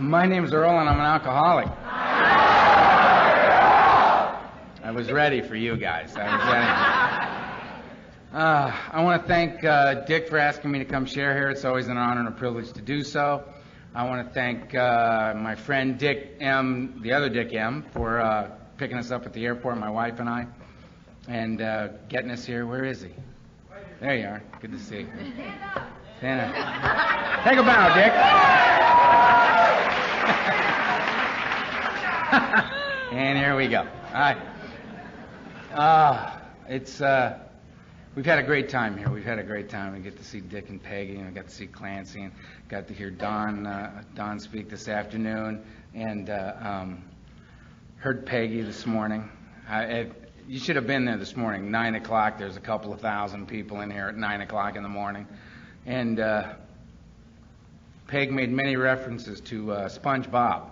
My name's Earl, and I'm an alcoholic. I was ready for you guys. I want to thank Dick for asking me to come share here. It's always an honor and a privilege to do so. I want to thank my friend Dick M., the other Dick M., for picking us up at the airport, my wife and I, and getting us here. Where is he? There you are. Good to see you. Stand up. Take a bow, Dick. And here we go. All right. We've had a great time here. We've had a great time. We get to see Dick and Peggy, and we got to see Clancy, and got to hear Don speak this afternoon, and heard Peggy this morning. You should have been there this morning, 9 o'clock. There's a couple of thousand people in here at 9 o'clock in the morning. And Peg made many references to SpongeBob.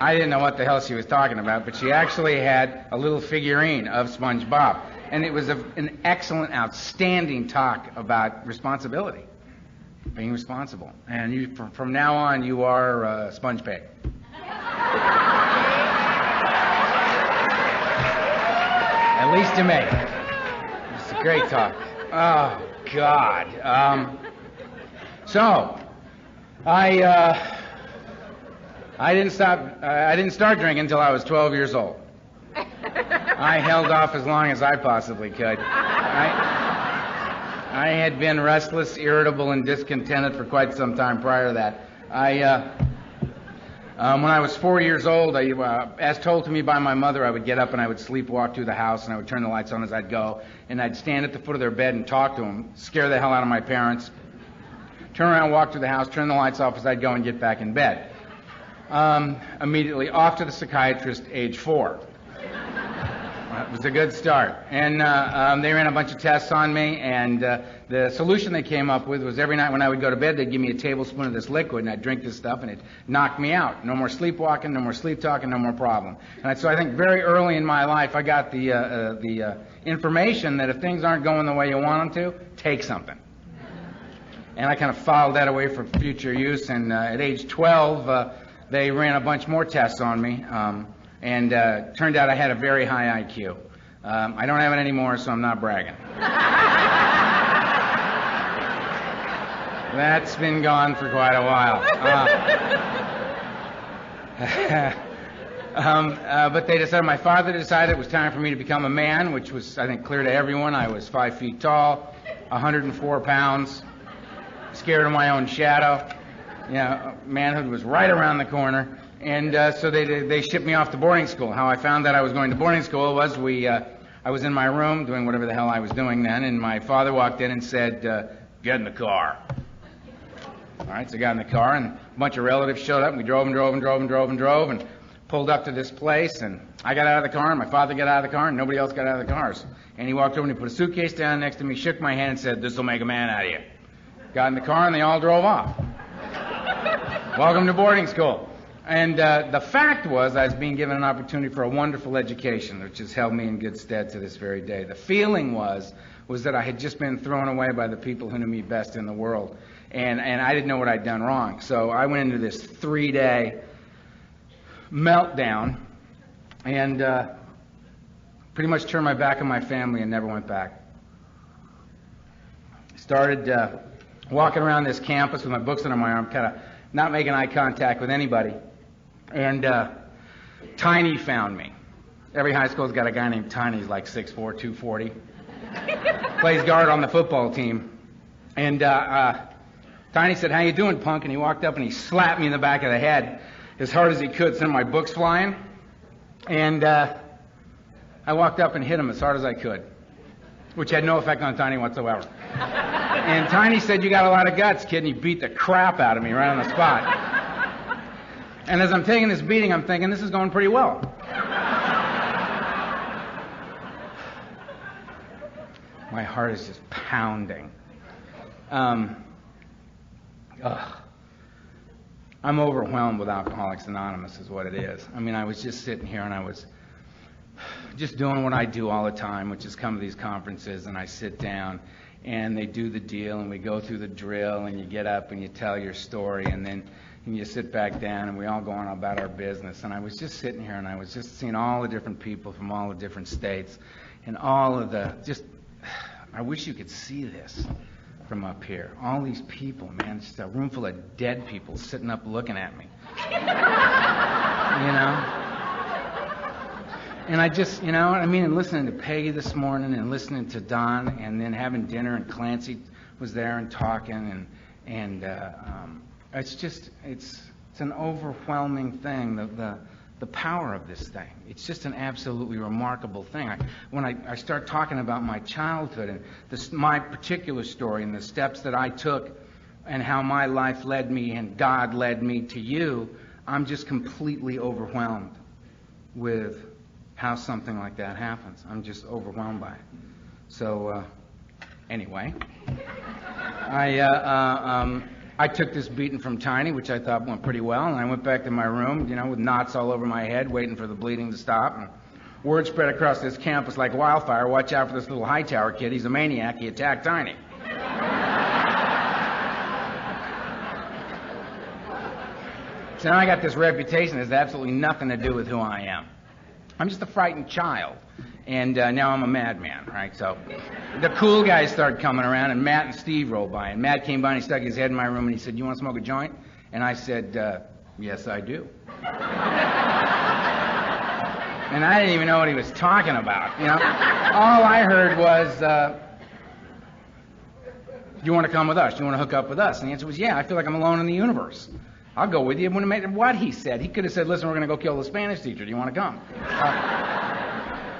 I didn't know what the hell she was talking about, but she actually had a little figurine of SpongeBob. And it was an excellent, outstanding talk about responsibility, being responsible. And you, from now on, you are Sponge Peg. At least to me. It's a great talk. Oh, God. So, I didn't start drinking until I was 12 years old. I held off as long as I possibly could. I had been restless, irritable, and discontented for quite some time prior to that. When I was 4 years old, as told to me by my mother, I would get up and I would sleepwalk through the house, and I would turn the lights on as I'd go, and I'd stand at the foot of their bed and talk to them, scare the hell out of my parents, turn around, walk through the house, turn the lights off as I'd go and get back in bed. Immediately off to the psychiatrist, age 4. It was a good start. And they ran a bunch of tests on me, and the solution they came up with was every night when I would go to bed, they'd give me a tablespoon of this liquid, and I'd drink this stuff, and it knocked me out. No more sleepwalking, no more sleep talking, no more problem. And so I think very early in my life, I got the information that if things aren't going the way you want them to, take something. And I kind of filed that away for future use, and at age 12, they ran a bunch more tests on me, and turned out I had a very high IQ. I don't have it anymore, so I'm not bragging. That's been gone for quite a while. But they decided, my father decided it was time for me to become a man, which was, I think, clear to everyone. I was 5 feet tall, 104 pounds, scared of my own shadow. You know, manhood was right around the corner. And so they shipped me off to boarding school. How I found that I was going to boarding school was I was in my room doing whatever the hell I was doing then, and my father walked in and said, get in the car. All right, so I got in the car, and a bunch of relatives showed up, and we drove and pulled up to this place, and I got out of the car, and my father got out of the car, and nobody else got out of the cars. And he walked over and he put a suitcase down next to me, shook my hand, and said, this will make a man out of you. Got in the car, and they all drove off. Welcome to boarding school. And the fact was I was being given an opportunity for a wonderful education, which has held me in good stead to this very day. The feeling was that I had just been thrown away by the people who knew me best in the world. And I didn't know what I'd done wrong. So I went into this 3-day meltdown and pretty much turned my back on my family and never went back. Started walking around this campus with my books under my arm, kind of not making eye contact with anybody. And Tiny found me. Every high school's got a guy named Tiny. He's like 6'4", 240. Plays guard on the football team. And Tiny said, how you doing, punk? And he walked up and he slapped me in the back of the head as hard as he could, sent my books flying. And I walked up and hit him as hard as I could, which had no effect on Tiny whatsoever. And Tiny said, you got a lot of guts, kid, and he beat the crap out of me right on the spot. And as I'm taking this beating, I'm thinking, this is going pretty well. My heart is just pounding. I'm overwhelmed with Alcoholics Anonymous is what it is. I mean, I was just sitting here and I was just doing what I do all the time, which is come to these conferences and I sit down and they do the deal, and we go through the drill, and you get up and you tell your story, and then you sit back down, and we all go on about our business. And I was just sitting here, and I was just seeing all the different people from all the different states, and all of the I wish you could see this from up here. All these people, man, it's just a room full of dead people sitting up looking at me. You know? And I just, you know what I mean, and listening to Peggy this morning and listening to Don and then having dinner, and Clancy was there and talking, and it's just, it's an overwhelming thing, the power of this thing. It's just an absolutely remarkable thing. When I start talking about my childhood and my particular story and the steps that I took and how my life led me and God led me to you, I'm just completely overwhelmed with how something like that happens. I'm just overwhelmed by it. So, anyway, I took this beating from Tiny, which I thought went pretty well, and I went back to my room, you know, with knots all over my head, waiting for the bleeding to stop. And word spread across this campus like wildfire. Watch out for this little Hightower kid. He's a maniac. He attacked Tiny. So now I got this reputation that has absolutely nothing to do with who I am. I'm just a frightened child, and now I'm a madman, right? So the cool guys started coming around, and Matt and Steve rolled by, and Matt came by and he stuck his head in my room and he said, "You want to smoke a joint?" And I said, "Yes, I do." And I didn't even know what he was talking about, you know. All I heard was, "Do you want to come with us? Do you want to hook up with us?" And the answer was, "Yeah, I feel like I'm alone in the universe. I'll go with you." It wouldn't have mattered what he said. He could have said, "Listen, we're going to go kill the Spanish teacher. Do you want to come?"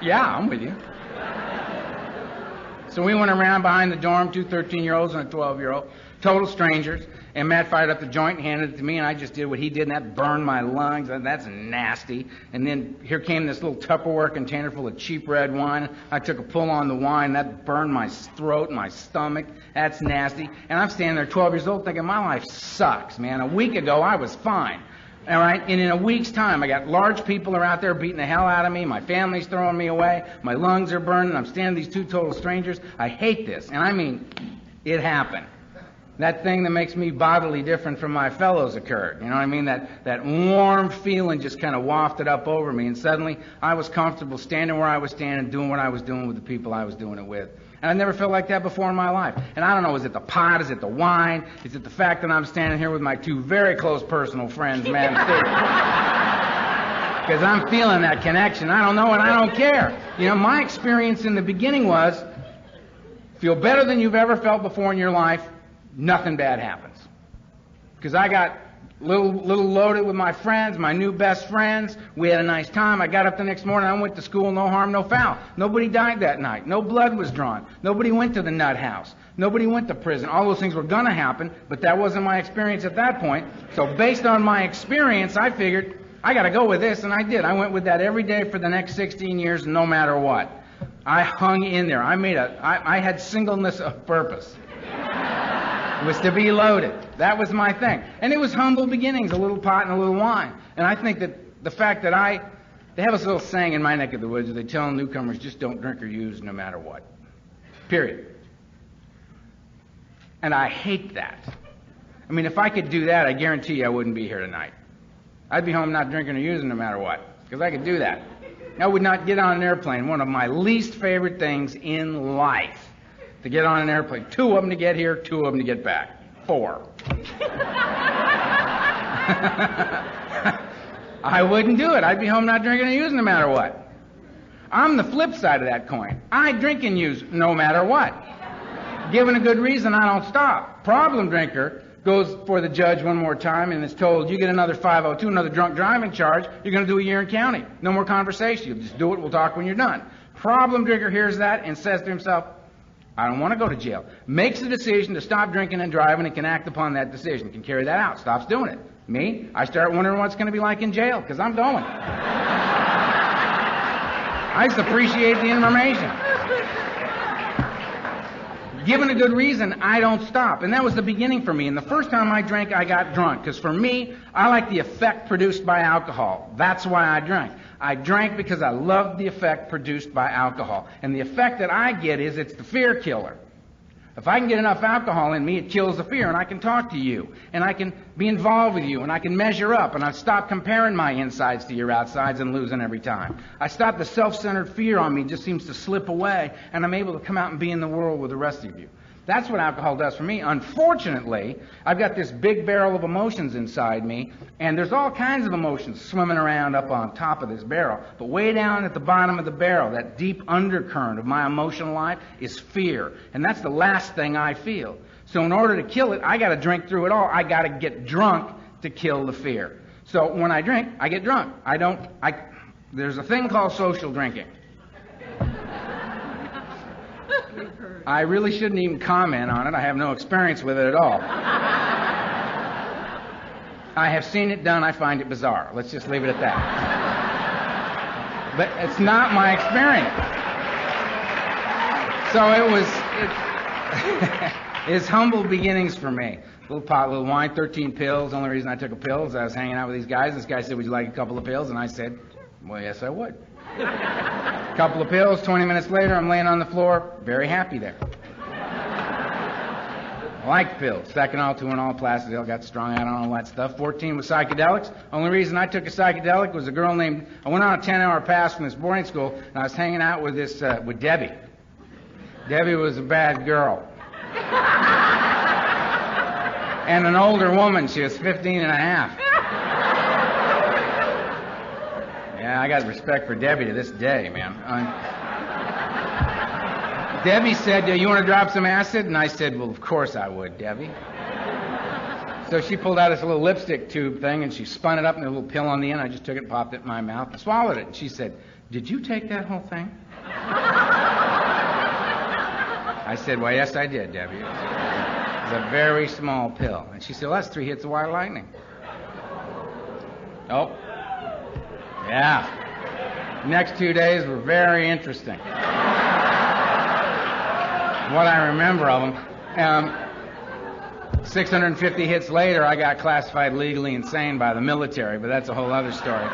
Yeah, I'm with you. So we went around behind the dorm, 2 13-year-olds and a 12-year-old, total strangers, and Matt fired up the joint and handed it to me, and I just did what he did, and that burned my lungs, and that's nasty. And then here came this little Tupperware container full of cheap red wine. I took a pull on the wine, that burned my throat and my stomach. That's nasty. And I'm standing there 12 years old thinking, my life sucks, man. A week ago, I was fine. All right? And in a week's time, I got large people are out there beating the hell out of me. My family's throwing me away. My lungs are burning. I'm standing with these 2 total strangers. I hate this. And I mean, it happened. That thing that makes me bodily different from my fellows occurred. You know what I mean? That warm feeling just kind of wafted up over me, and suddenly I was comfortable standing where I was standing, doing what I was doing with the people I was doing it with. And I never felt like that before in my life. And I don't know, is it the pot? Is it the wine? Is it the fact that I'm standing here with my 2 very close personal friends, Matt and Steve? Because I'm feeling that connection. I don't know, and I don't care. You know, my experience in the beginning was, feel better than you've ever felt before in your life, nothing bad happens. Because I got little loaded with my friends, my new best friends. We had a nice time. I got up the next morning. I went to school, no harm, no foul. Nobody died that night. No blood was drawn. Nobody went to the nut house. Nobody went to prison. All those things were going to happen, but that wasn't my experience at that point. So based on my experience, I figured, I got to go with this, and I did. I went with that every day for the next 16 years, no matter what. I hung in there. I had singleness of purpose. Was to be loaded. That was my thing. And it was humble beginnings, a little pot and a little wine. And I think that the fact that they have this little saying in my neck of the woods, they tell newcomers, just don't drink or use no matter what. Period. And I hate that. I mean, if I could do that, I guarantee you I wouldn't be here tonight. I'd be home not drinking or using no matter what, because I could do that. I would not get on an airplane, one of my least favorite things in life. To get on an airplane. 2 of them to get here, 2 of them to get back. 4. I wouldn't do it. I'd be home not drinking and using no matter what. I'm the flip side of that coin. I drink and use no matter what. Given a good reason, I don't stop. Problem drinker goes for the judge one more time and is told, you get another 502, another drunk driving charge, you're going to do a year in county. No more conversation. You'll just do it. We'll talk when you're done. Problem drinker hears that and says to himself, I don't want to go to jail. Makes the decision to stop drinking and driving and can act upon that decision, can carry that out, stops doing it. Me, I start wondering what it's going to be like in jail, because I'm going. I just appreciate the information. Given a good reason, I don't stop. And that was the beginning for me. And the first time I drank, I got drunk. Because for me, I like the effect produced by alcohol. That's why I drank. I drank because I loved the effect produced by alcohol. And the effect that I get is it's the fear killer. If I can get enough alcohol in me, it kills the fear, and I can talk to you, and I can be involved with you, and I can measure up, and I stop comparing my insides to your outsides and losing every time. I stop the self-centered fear on me just seems to slip away, and I'm able to come out and be in the world with the rest of you. That's what alcohol does for me. Unfortunately, I've got this big barrel of emotions inside me, and there's all kinds of emotions swimming around up on top of this barrel. But way down at the bottom of the barrel, that deep undercurrent of my emotional life is fear. And that's the last thing I feel. So in order to kill it, I got to drink through it all. I got to get drunk to kill the fear. So when I drink, I get drunk. There's a thing called social drinking. I really shouldn't even comment on it. I have no experience with it at all. I have seen it done. I find it bizarre. Let's just leave it at that. But it's not my experience. So it's humble beginnings for me. Little pot, little wine, 13 pills. The only reason I took a pill is I was hanging out with these guys. This guy said, "Would you like a couple of pills?" And I said, "Well, yes, I would." Couple of pills, 20 minutes later, I'm laying on the floor, very happy there. I like pills. Seconal, Tuinal, Placidil, got strung out on all that stuff. 14 was psychedelics. Only reason I took a psychedelic was a girl named, I went on a 10-hour pass from this boarding school, and I was hanging out with with Debbie. Debbie was a bad girl. And an older woman. She was 15 and a half. Yeah, I got respect for Debbie to this day, man. Debbie said, "You want to drop some acid?" And I said, "Well, of course I would, Debbie." So she pulled out this little lipstick tube thing, and she spun it up in a little pill on the end. I just took it, popped it in my mouth, and swallowed it. And she said, "Did you take that whole thing?" I said, "Well, yes, I did, Debbie. It was a very small pill." And she said, "Well, that's 3 hits of white lightning." Oh. Yeah. Next 2 days were very interesting. What I remember of them. 650 hits later, I got classified legally insane by the military, but that's a whole other story.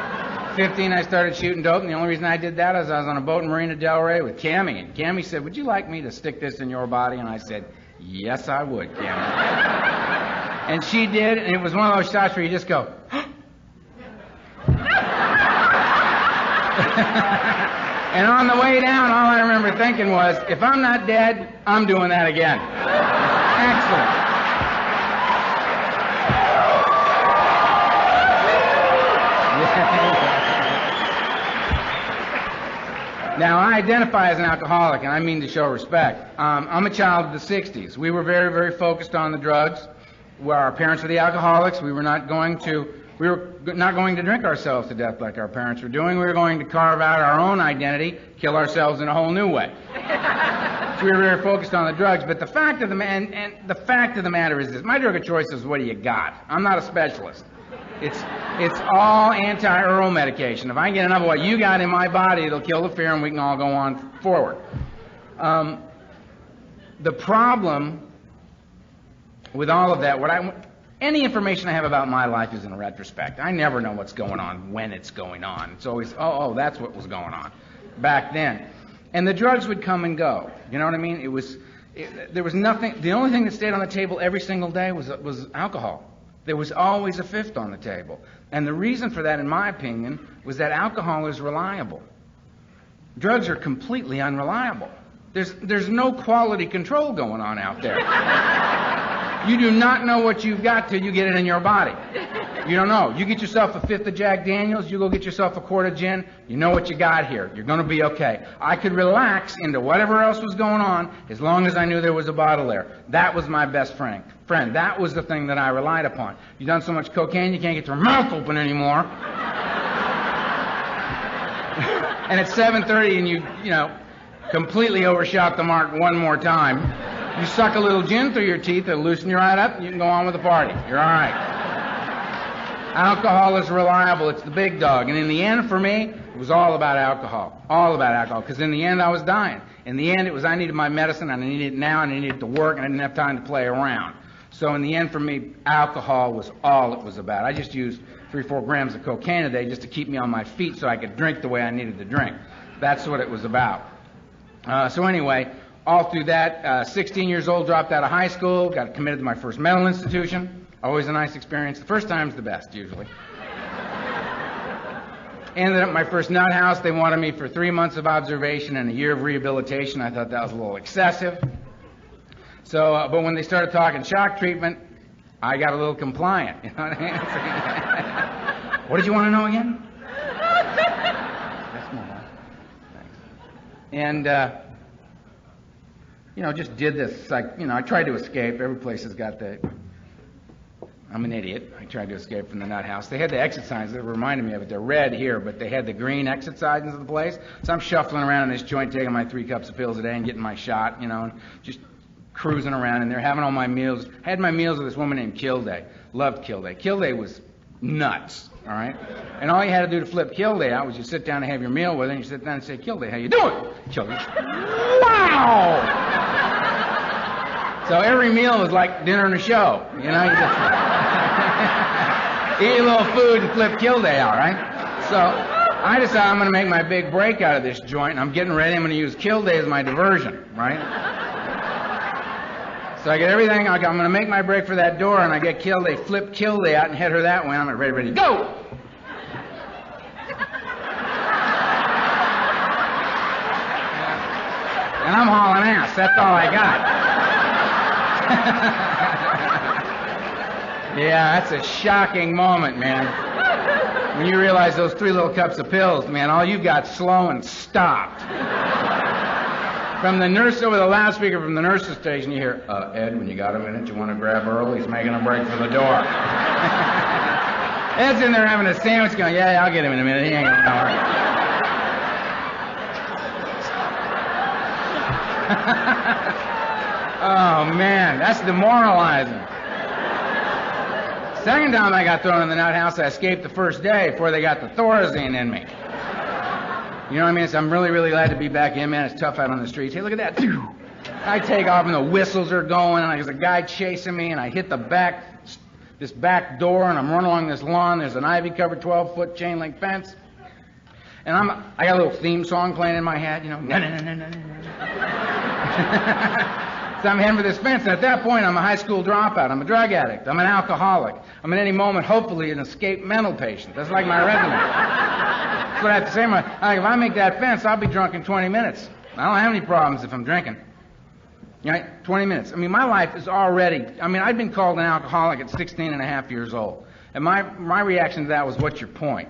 15, I started shooting dope, and the only reason I did that is I was on a boat in Marina Del Rey with Cammie, and Cammie said, "Would you like me to stick this in your body?" And I said, "Yes, I would, Cammie." And she did, and it was one of those shots where you just go, and on the way down, all I remember thinking was, if I'm not dead, I'm doing that again. Excellent. Now, I identify as an alcoholic, and I mean to show respect. I'm a child of the 60s. We were very, very focused on the drugs. Where our parents were the alcoholics. We were not going to drink ourselves to death like our parents were doing. We were going to carve out our own identity, kill ourselves in a whole new way. So we were very focused on the drugs. But the fact of the matter is this: my drug of choice is what do you got? I'm not a specialist. It's all anti-Earl medication. If I can get enough of what you got in my body, it'll kill the fear, and we can all go on forward. The problem with all of that, any information I have about my life is in retrospect. I never know what's going on when it's going on. It's always, oh, that's what was going on back then. And the drugs would come and go. You know what I mean? There was nothing. The only thing that stayed on the table every single day was alcohol. There was always a fifth on the table. And the reason for that, in my opinion, was that alcohol is reliable. Drugs are completely unreliable. There's no quality control going on out there. You do not know what you've got till you get it in your body. You don't know. You get yourself a fifth of Jack Daniels, you go get yourself a quart of gin, you know what you got here. You're going to be okay. I could relax into whatever else was going on as long as I knew there was a bottle there. That was my best friend. That was the thing that I relied upon. You've done so much cocaine, you can't get your mouth open anymore. And it's 7:30 and you completely overshot the mark one more time. You suck a little gin through your teeth, it'll loosen you right up, and you can go on with the party. You're all right. Alcohol is reliable. It's the big dog. And in the end, for me, it was all about alcohol. All about alcohol. Because in the end, I was dying. In the end, it was I needed my medicine, and I needed it now, and I needed it to work, and I didn't have time to play around. So in the end, for me, alcohol was all it was about. I just used 3 or 4 grams of cocaine a day just to keep me on my feet so I could drink the way I needed to drink. That's what it was about. So anyway, all through that, 16 years old, dropped out of high school, got committed to my first mental institution. Always a nice experience. The first time's the best, usually. Ended up my first nut house. They wanted me for 3 months of observation and a year of rehabilitation. I thought that was a little excessive. So, but when they started talking shock treatment, I got a little compliant. You know what I mean? What did you want to know again? That's more. Thanks. And, you know, just did this. Like, you know, I tried to escape. Every place has got the... I'm an idiot. I tried to escape from the nut house. They had the exit signs that reminded me of it. They're red here, but they had the green exit signs of the place. So I'm shuffling around in this joint, taking my 3 cups of pills a day and getting my shot, you know, and just cruising around in there, having all my meals. I had my meals with this woman named Kilday. Loved Kilday. Kilday was nuts, all right? And all you had to do to flip Kilday out was you sit down and have your meal with her, and you sit down and say, Kilday, how you doing? Kilday, wow! So every meal was like dinner and a show, you know? You just eat a little food and flip Kilday out, right? So I decided I'm going to make my big break out of this joint, and I'm getting ready. I'm going to use Kilday as my diversion, right? So I get everything. I'm going to make my break for that door, and I get Kilday, flip Kilday out, and head her that way. I'm ready, go! And I'm hauling ass. That's all I got. Yeah, that's a shocking moment, man. When you realize those 3 little cups of pills, man, all you got slow and stopped. From the nurse over the loudspeaker from the nurse's station, you hear, Ed, when you got a minute, you want to grab Earl? He's making a break for the door. Ed's in there having a sandwich going, yeah, I'll get him in a minute. He ain't going to know. Oh, man, that's demoralizing. Second time I got thrown in the nut house, I escaped the first day before they got the Thorazine in me. You know what I mean? So I'm really, really glad to be back in, man. It's tough out on the streets. Hey, look at that. I take off and the whistles are going, and there's a guy chasing me, and I hit this back door, and I'm running along this lawn. There's an ivy-covered 12-foot chain link fence. And I got a little theme song playing in my head, you know. So I'm heading for this fence, and at that point, I'm a high school dropout. I'm a drug addict. I'm an alcoholic. I'm at any moment, hopefully, an escaped mental patient. That's like my resume. That's what I have to say. If I make that fence, I'll be drunk in 20 minutes. I don't have any problems if I'm drinking. Right? 20 minutes. I mean, my life is already... I mean, I'd been called an alcoholic at 16 and a half years old. And my reaction to that was, what's your point?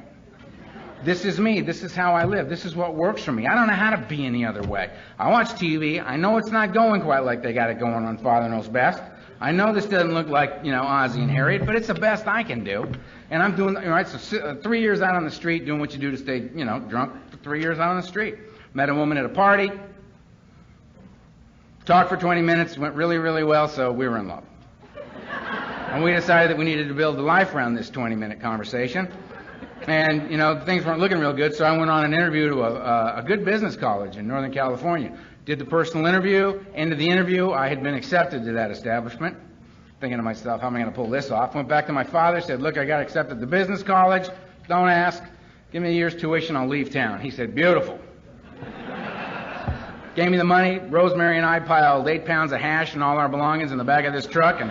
This is me. This is how I live. This is what works for me. I don't know how to be any other way. I watch TV. I know it's not going quite like they got it going on Father Knows Best. I know this doesn't look like, you know, Ozzie and Harriet, but it's the best I can do. And I'm doing, right, so 3 years out on the street doing what you do to stay, you know, drunk for 3 years out on the street. Met a woman at a party. Talked for 20 minutes. Went really, really well, so we were in love. And we decided that we needed to build a life around this 20-minute conversation. And, you know, things weren't looking real good, so I went on an interview to a good business college in Northern California. Did the personal interview. End of the interview, I had been accepted to that establishment. Thinking to myself, how am I going to pull this off? Went back to my father, said, look, I got accepted to business college. Don't ask. Give me a year's tuition, I'll leave town. He said, beautiful. Gave me the money. Rosemary and I piled 8 pounds of hash and all our belongings in the back of this truck and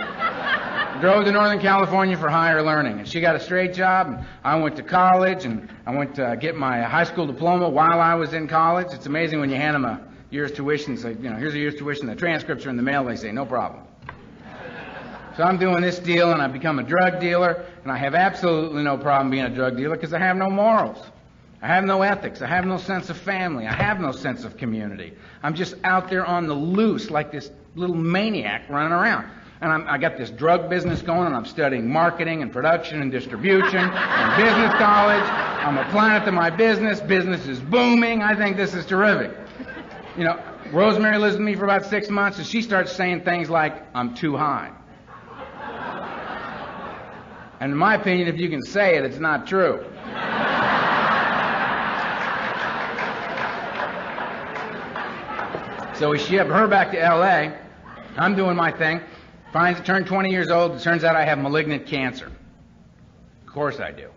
drove to Northern California for higher learning. And she got a straight job, and I went to college, and I went to get my high school diploma while I was in college. It's amazing when you hand them a year's tuition, say, you know, here's a year's tuition, the transcripts are in the mail, they say, no problem. So I'm doing this deal, and I've become a drug dealer, and I have absolutely no problem being a drug dealer because I have no morals. I have no ethics. I have no sense of family. I have no sense of community. I'm just out there on the loose like this little maniac running around. And I got this drug business going, and I'm studying marketing and production and distribution and business college. I'm applying it to my business. Business is booming. I think this is terrific. You know, Rosemary lives with me for about 6 months, and she starts saying things like, I'm too high. And in my opinion, if you can say it, it's not true. So we ship her back to L.A. I'm doing my thing. Turned 20 years old. It turns out I have malignant cancer. Of course I do.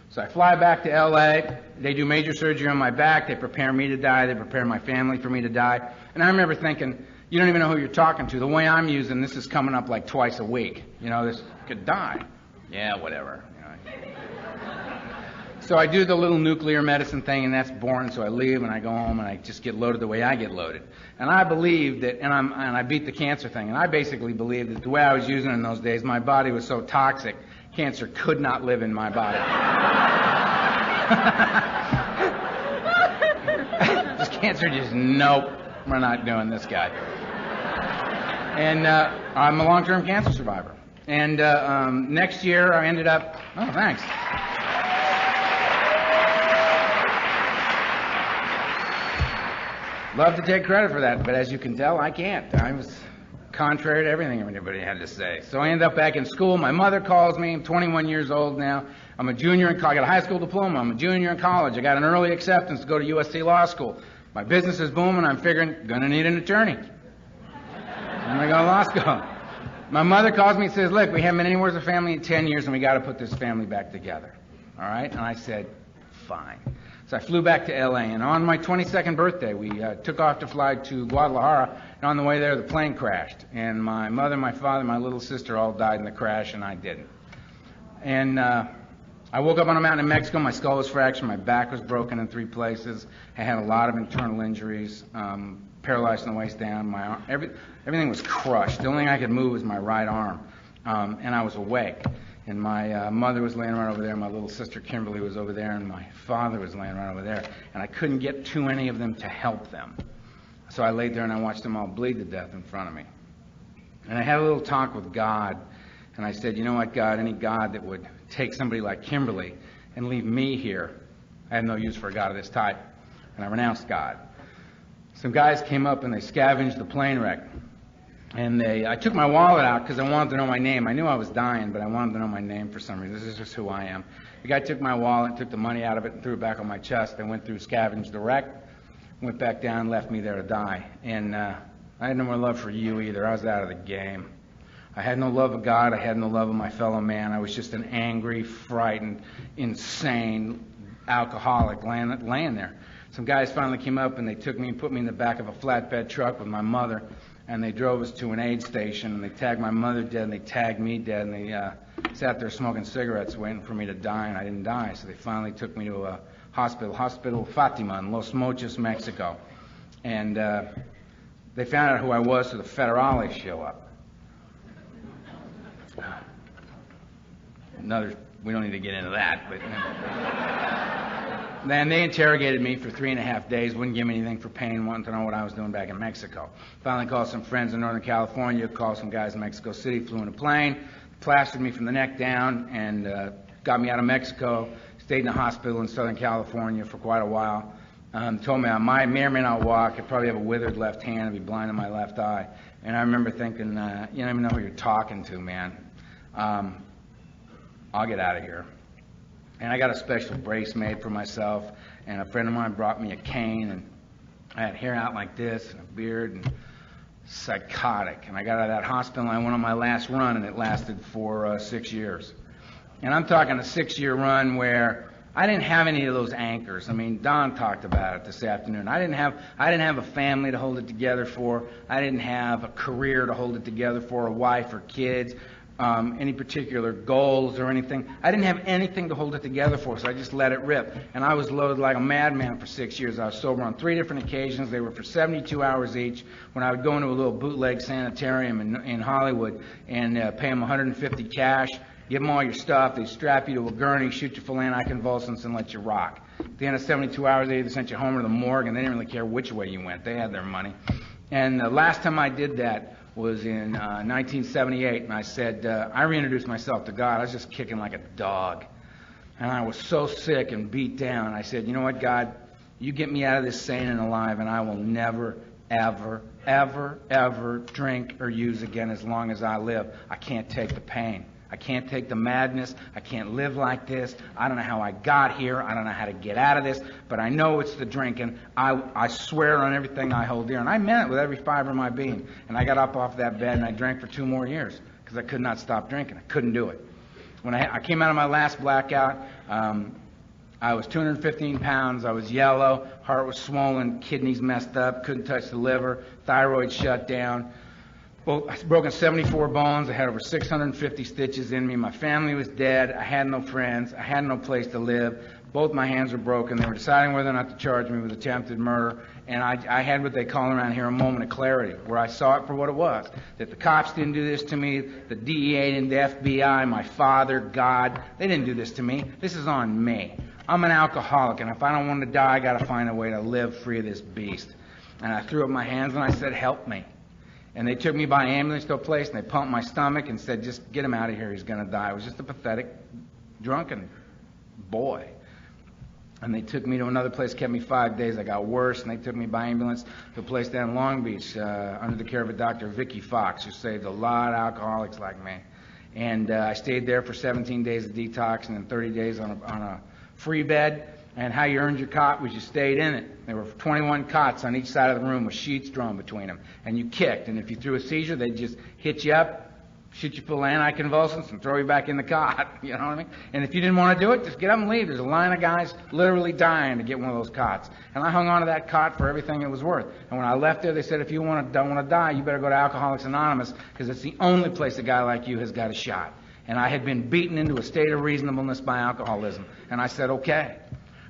So I fly back to L.A. They do major surgery on my back. They prepare me to die. They prepare my family for me to die. And I remember thinking, You don't even know who you're talking to. The way I'm using this is coming up like twice a week. You know, this could die. Yeah, whatever. You know. So I do the little nuclear medicine thing, and that's boring. So I leave and I go home and I just get loaded the way I get loaded. And I believe that, and I beat the cancer thing. And I basically believe that the way I was using it in those days, my body was so toxic, cancer could not live in my body. This cancer just, nope, we're not doing this guy. And I'm a long-term cancer survivor. And next year I ended up, oh, thanks. Love to take credit for that, but as you can tell, I can't. I was contrary to everything anybody had to say. So I ended up back in school. My mother calls me. I'm 21 years old now. I'm a junior in college. I got a high school diploma. I'm a junior in college. I got an early acceptance to go to USC Law School. My business is booming. I'm figuring, gonna need an attorney. I'm gonna go to law school. My mother calls me and says, look, we haven't been anywhere as a family in 10 years and we gotta put this family back together. All right? And I said, fine. So I flew back to L.A., and on my 22nd birthday, we took off to fly to Guadalajara, and on the way there, the plane crashed. And my mother, my father, my little sister all died in the crash, and I didn't. And I woke up on a mountain in Mexico. My skull was fractured. My back was broken in 3 places. I had a lot of internal injuries, paralyzed from the waist down. My arm, everything was crushed. The only thing I could move was my right arm, and I was awake. And my mother was laying right over there, my little sister Kimberly was over there, and my father was laying right over there. And I couldn't get to any of them to help them. So I laid there and I watched them all bleed to death in front of me. And I had a little talk with God, and I said, you know what, God, any God that would take somebody like Kimberly and leave me here, I had no use for a God of this type. And I renounced God. Some guys came up and they scavenged the plane wreck. And I took my wallet out because I wanted to know my name. I knew I was dying, but I wanted to know my name for some reason. This is just who I am. The guy took my wallet, took the money out of it, and threw it back on my chest. I went through, scavenged the wreck, went back down, left me there to die. And I had no more love for you either. I was out of the game. I had no love of God. I had no love of my fellow man. I was just an angry, frightened, insane alcoholic laying there. Some guys finally came up, and they took me and put me in the back of a flatbed truck with my mother. And they drove us to an aid station, and they tagged my mother dead, and they tagged me dead, and they sat there smoking cigarettes waiting for me to die, and I didn't die. So they finally took me to a hospital, Hospital Fatima in Los Mochis, Mexico. And they found out who I was, so the federales show up. We don't need to get into that, but... Then they interrogated me for 3.5 days, wouldn't give me anything for pain, wanting to know what I was doing back in Mexico. Finally called some friends in Northern California, called some guys in Mexico City, flew in a plane, plastered me from the neck down, and got me out of Mexico, stayed in a hospital in Southern California for quite a while. Told me I may or may not walk, I'd probably have a withered left hand, I'd be blind in my left eye. And I remember thinking, you don't even know who you're talking to, man. I'll get out of here. And I got a special brace made for myself, and a friend of mine brought me a cane, and I had hair out like this, and a beard, and psychotic. And I got out of that hospital, and I went on my last run, and it lasted for 6 years. And I'm talking a 6-year run where I didn't have any of those anchors. I mean, Don talked about it this afternoon. I didn't have a family to hold it together for. I didn't have a career to hold it together for, a wife or kids. Any particular goals or anything. I didn't have anything to hold it together for, so I just let it rip. And I was loaded like a madman for 6 years. I was sober on 3 different occasions. They were for 72 hours each. When I would go into a little bootleg sanitarium in Hollywood and pay them $150 cash, give them all your stuff, they'd strap you to a gurney, shoot you full anticonvulsants, and let you rock. At the end of 72 hours, they either sent you home to the morgue, and they didn't really care which way you went. They had their money. And the last time I did that was in 1978, and I said, I reintroduced myself to God. I was just kicking like a dog, and I was so sick and beat down. I said, you know what, God, you get me out of this sane and alive, and I will never, ever, ever, ever drink or use again as long as I live. I can't take the pain. I can't take the madness. I can't live like this. I don't know how I got here. I don't know how to get out of this, but I know it's the drinking. I swear on everything I hold dear, and I meant it with every fiber of my being. And I got up off that bed, and I drank for 2 more years because I could not stop drinking. I couldn't do it. When I came out of my last blackout, I was 215 pounds. I was yellow. Heart was swollen. Kidneys messed up. Couldn't touch the liver. Thyroid shut down. Broken 74 bones. I had over 650 stitches in me. My family was dead. I had no friends. I had no place to live. Both my hands were broken. They were deciding whether or not to charge me with attempted murder. And I had what they call around here a moment of clarity, where I saw it for what it was. That the cops didn't do this to me. The DEA didn't, the FBI, my father, God, they didn't do this to me. This is on me. I'm an alcoholic, and if I don't want to die, I got to find a way to live free of this beast. And I threw up my hands and I said, help me. And they took me by ambulance to a place, and they pumped my stomach and said, just get him out of here, he's going to die. I was just a pathetic, drunken boy. And they took me to another place, kept me 5 days. I got worse, and they took me by ambulance to a place down in Long Beach under the care of a Dr. Vicky Fox, who saved a lot of alcoholics like me. And I stayed there for 17 days of detox and then 30 days on a free bed. And how you earned your cot was you stayed in it. There were 21 cots on each side of the room with sheets drawn between them. And you kicked. And if you threw a seizure, they'd just hit you up, shoot you full of anticonvulsants, and throw you back in the cot. You know what I mean? And if you didn't want to do it, just get up and leave. There's a line of guys literally dying to get one of those cots. And I hung on to that cot for everything it was worth. And when I left there, they said, if you don't want to die, you better go to Alcoholics Anonymous, because it's the only place a guy like you has got a shot. And I had been beaten into a state of reasonableness by alcoholism. And I said, okay.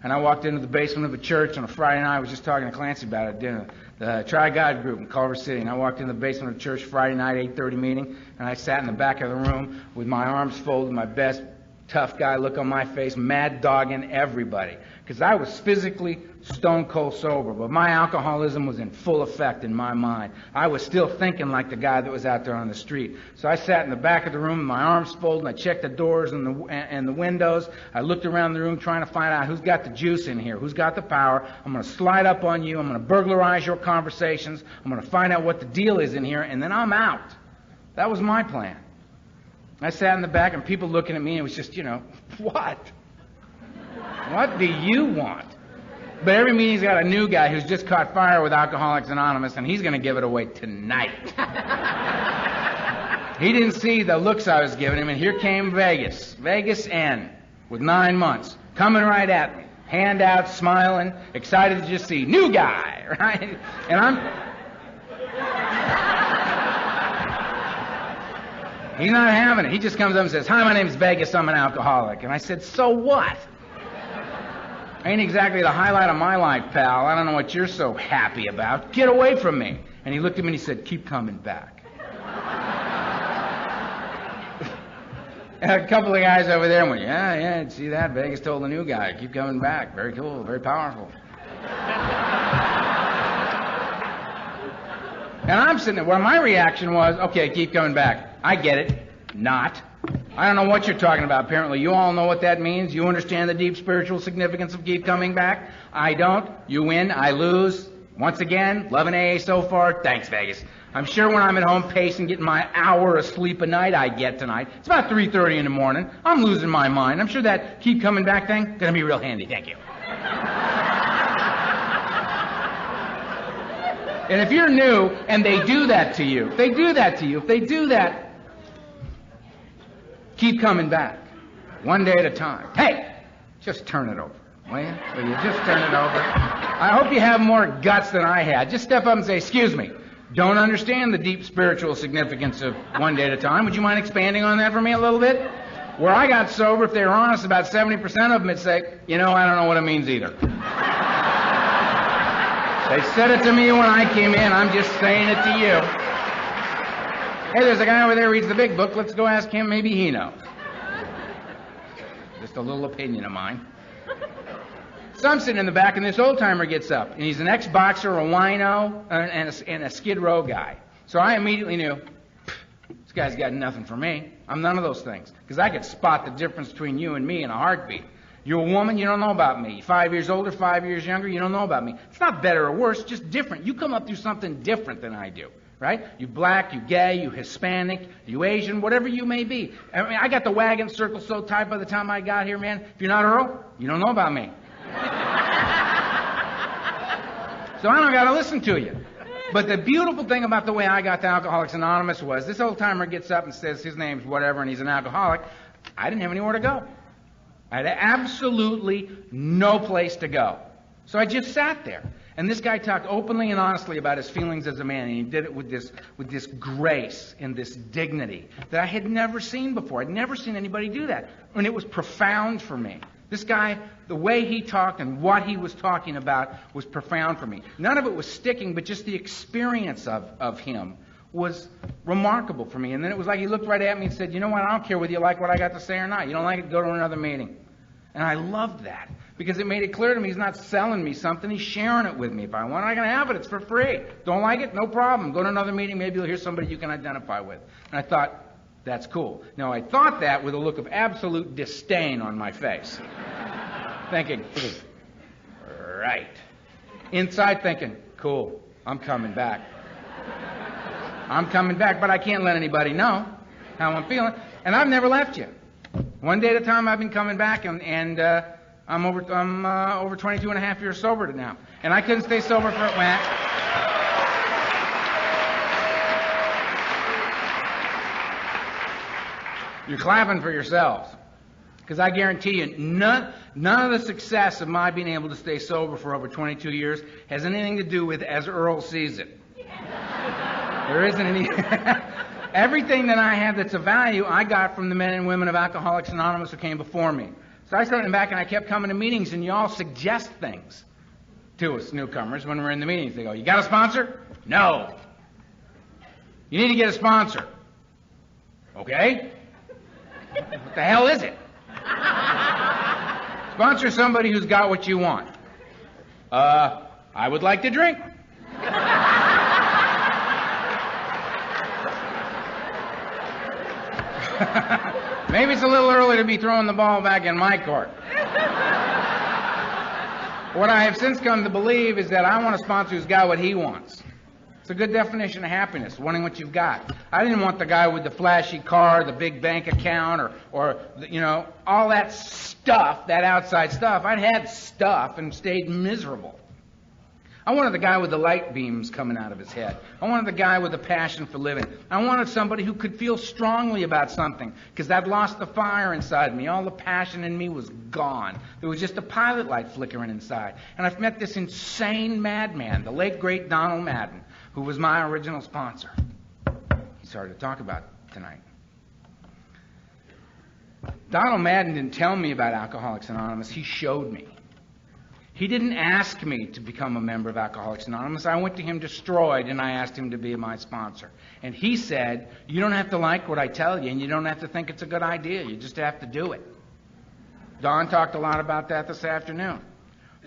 And I walked into the basement of a church on a Friday night. I was just talking to Clancy about it at dinner. The Tri-God group in Culver City. And I walked into the basement of the church Friday night, 8:30 meeting. And I sat in the back of the room with my arms folded, my best tough guy look on my face, mad dogging everybody. Because I was physically stone cold sober, but my alcoholism was in full effect in my mind. I was still thinking like the guy that was out there on the street. So I sat in the back of the room with my arms folded, and I checked the doors and the windows. I looked around the room trying to find out who's got the juice in here, who's got the power. I'm going to slide up on you. I'm going to burglarize your conversations. I'm going to find out what the deal is in here, and then I'm out. That was my plan. I sat in the back, and people looking at me, and it was just, what? What do you want? But every meeting's got a new guy who's just caught fire with Alcoholics Anonymous, and he's going to give it away tonight. He didn't see the looks I was giving him, and here came Vegas. Vegas N, with 9 months, coming right at me. Hand out, smiling, excited to just see new guy, right? And he's not having it. He just comes up and says, hi, my name's Vegas, I'm an alcoholic. And I said, so what? Ain't exactly the highlight of my life, pal. I don't know what you're so happy about. Get away from me. And he looked at me and he said, keep coming back. And a couple of guys over there went, yeah, see that? Vegas told the new guy, keep coming back. Very cool, very powerful. And I'm sitting there, well, my reaction was, okay, keep coming back. I get it. Not. I don't know what you're talking about, apparently. You all know what that means. You understand the deep spiritual significance of keep coming back. I don't. You win. I lose. Once again, loving AA so far. Thanks, Vegas. I'm sure when I'm at home pacing, getting my hour of sleep a night, I get tonight. It's about 3:30 in the morning. I'm losing my mind. I'm sure that keep coming back thing going to be real handy. Thank you. And if you're new and they do that to you, if they do that, keep coming back, one day at a time. Hey, just turn it over, will you? Will you just turn it over? I hope you have more guts than I had. Just step up and say, excuse me, don't understand the deep spiritual significance of one day at a time. Would you mind expanding on that for me a little bit? Where I got sober, if they were honest, about 70% of them would say, I don't know what it means either. They said it to me when I came in. I'm just saying it to you. Hey, there's a guy over there who reads the big book. Let's go ask him. Maybe he knows. Just a little opinion of mine. So I'm sitting in the back, and this old-timer gets up. And he's an ex-boxer, a wino, and a Skid Row guy. So I immediately knew, this guy's got nothing for me. I'm none of those things. Because I could spot the difference between you and me in a heartbeat. You're a woman, you don't know about me. 5 years older, 5 years younger, you don't know about me. It's not better or worse, just different. You come up through something different than I do. Right? You black, you gay, you Hispanic, you Asian, whatever you may be. I mean, I got the wagon circle so tight by the time I got here, man. If you're not Earl, you don't know about me. So I don't got to listen to you. But the beautiful thing about the way I got to Alcoholics Anonymous was this old timer gets up and says his name's whatever and he's an alcoholic. I didn't have anywhere to go. I had absolutely no place to go. So I just sat there. And this guy talked openly and honestly about his feelings as a man, and he did it with this grace and this dignity that I had never seen before. I'd never seen anybody do that. And it was profound for me. This guy, the way he talked and what he was talking about was profound for me. None of it was sticking, but just the experience of him was remarkable for me. And then it was like he looked right at me and said, you know what, I don't care whether you like what I got to say or not. You don't like it, go to another meeting. And I loved that because it made it clear to me he's not selling me something, he's sharing it with me. If I want it, I can have it, it's for free. Don't like it, no problem. Go to another meeting, maybe you'll hear somebody you can identify with. And I thought, that's cool. Now, I thought that with a look of absolute disdain on my face. Thinking, right. Inside thinking, cool, I'm coming back. I'm coming back, but I can't let anybody know how I'm feeling. And I've never left you. One day at a time I've been coming back, and I'm over 22 and a half years sober now. And I couldn't stay sober for it, man. You're clapping for yourselves. Because I guarantee you, none of the success of my being able to stay sober for over 22 years has anything to do with as Earl sees it. There isn't any... Everything that I have that's of value, I got from the men and women of Alcoholics Anonymous who came before me. So I started back and I kept coming to meetings, and you all suggest things to us newcomers when we're in the meetings. They go, you got a sponsor? No. You need to get a sponsor. Okay. What the hell is it? Sponsor somebody who's got what you want. I would like to drink. Maybe it's a little early to be throwing the ball back in my court. What I have since come to believe is that I want a sponsor who's got what he wants. It's a good definition of happiness, wanting what you've got. I didn't want the guy with the flashy car, the big bank account, or you know, all that stuff, that outside stuff. I'd had stuff and stayed miserable. I wanted the guy with the light beams coming out of his head. I wanted the guy with a passion for living. I wanted somebody who could feel strongly about something, because I'd lost the fire inside me. All the passion in me was gone. There was just a pilot light flickering inside. And I've met this insane madman, the late, great Donald Madden, who was my original sponsor. He started to talk about it tonight. Donald Madden didn't tell me about Alcoholics Anonymous. He showed me. He didn't ask me to become a member of Alcoholics Anonymous. I went to him destroyed, and I asked him to be my sponsor. And he said, you don't have to like what I tell you, and you don't have to think it's a good idea. You just have to do it. Don talked a lot about that this afternoon.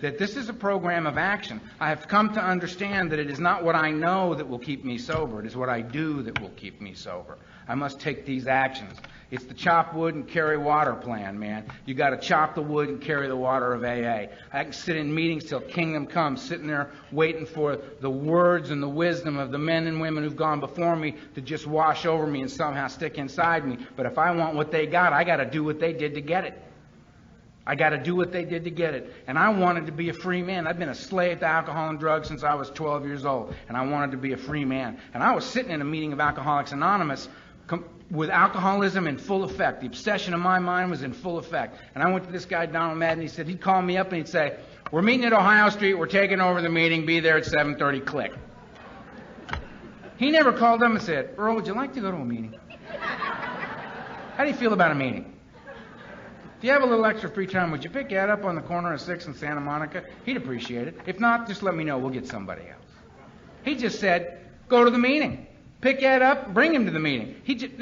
That this is a program of action. I have come to understand that it is not what I know that will keep me sober. It is what I do that will keep me sober. I must take these actions. It's the chop wood and carry water plan, man. You got to chop the wood and carry the water of AA. I can sit in meetings till kingdom comes, sitting there waiting for the words and the wisdom of the men and women who've gone before me to just wash over me and somehow stick inside me. But if I want what they got, I got to do what they did to get it. I got to do what they did to get it. And I wanted to be a free man. I've been a slave to alcohol and drugs since I was 12 years old, and I wanted to be a free man. And I was sitting in a meeting of Alcoholics Anonymous with alcoholism in full effect. The obsession of my mind was in full effect. And I went to this guy, Donald Madden. He said, he'd call me up and he'd say, we're meeting at Ohio Street. We're taking over the meeting. Be there at 7:30. Click. He never called up and said, Earl, would you like to go to a meeting? How do you feel about a meeting? If you have a little extra free time, would you pick Ed up on the corner of 6th and Santa Monica? He'd appreciate it. If not, just let me know. We'll get somebody else. He just said, go to the meeting. Pick Ed up, bring him to the meeting. He just,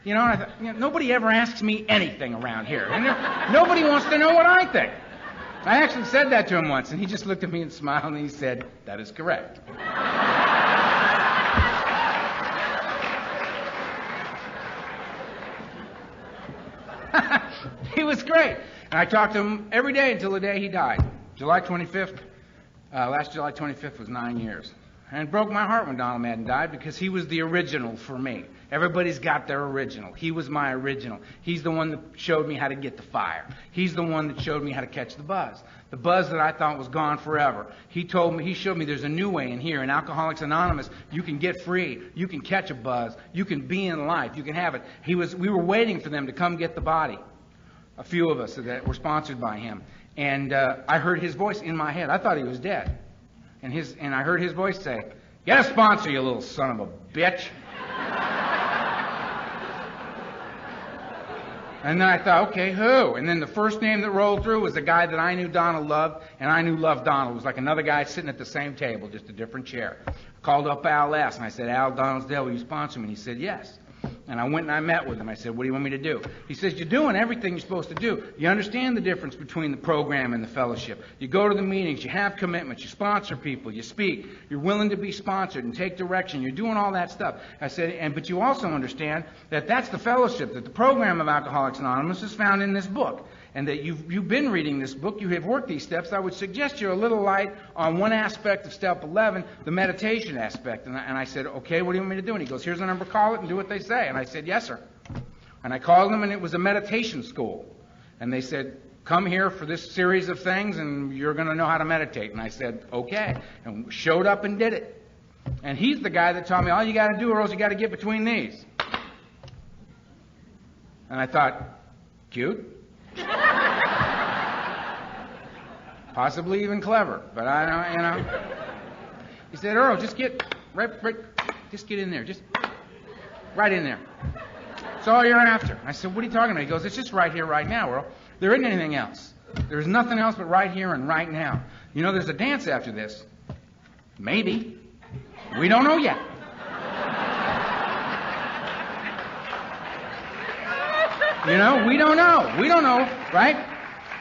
you know, I thought, you know, nobody ever asks me anything around here. And nobody wants to know what I think. I actually said that to him once, and he just looked at me and smiled, and he said, that is correct. He was great. And I talked to him every day until the day he died. July 25th. Last July 25th was 9 years. And it broke my heart when Donald Madden died because he was the original for me. Everybody's got their original. He was my original. He's the one that showed me how to get the fire. He's the one that showed me how to catch the buzz. The buzz that I thought was gone forever. He showed me there's a new way in here. In Alcoholics Anonymous, you can get free. You can catch a buzz. You can be in life. You can have it. We were waiting for them to come get the body. a few of us that were sponsored by him. And I heard his voice in my head. I thought he was dead. And I heard his voice say, "Get a sponsor, you little son of a bitch." And then I thought, okay, who? And then the first name that rolled through was the guy that I knew Donald loved, and I knew loved Donald. It was like another guy sitting at the same table, just a different chair. I called up Al S., and I said, "Al, Donald's dead, will you sponsor me?" And he said, "Yes." And I went and I met with him. I said, "What do you want me to do?" He says, "You're doing everything you're supposed to do. You understand the difference between the program and the fellowship. You go to the meetings, you have commitments, you sponsor people, you speak, you're willing to be sponsored and take direction. You're doing all that stuff." I said, but you also understand that that's the fellowship, that the program of Alcoholics Anonymous is found in this book. And that you've been reading this book, you have worked these steps. I would suggest you're a little light on one aspect of step 11, the meditation aspect. And I said, "Okay, what do you want me to do?" And he goes, "Here's the number, call it and do what they say." And I said, "Yes, sir." And I called them, and it was a meditation school. And they said, "Come here for this series of things, and you're going to know how to meditate." And I said, "Okay." And showed up and did it. And he's the guy that taught me, all you got to do, Earl, you got to get between these. And I thought, cute. Possibly even clever, but I don't, you know. He said, "Earl, just get just get in there, just right in there. That's all you're after." I said, "What are you talking about?" He goes, "It's just right here, right now, Earl. There isn't anything else. There's nothing else but right here and right now. You know, there's a dance after this. Maybe. We don't know yet." You know, we don't know. We don't know, right?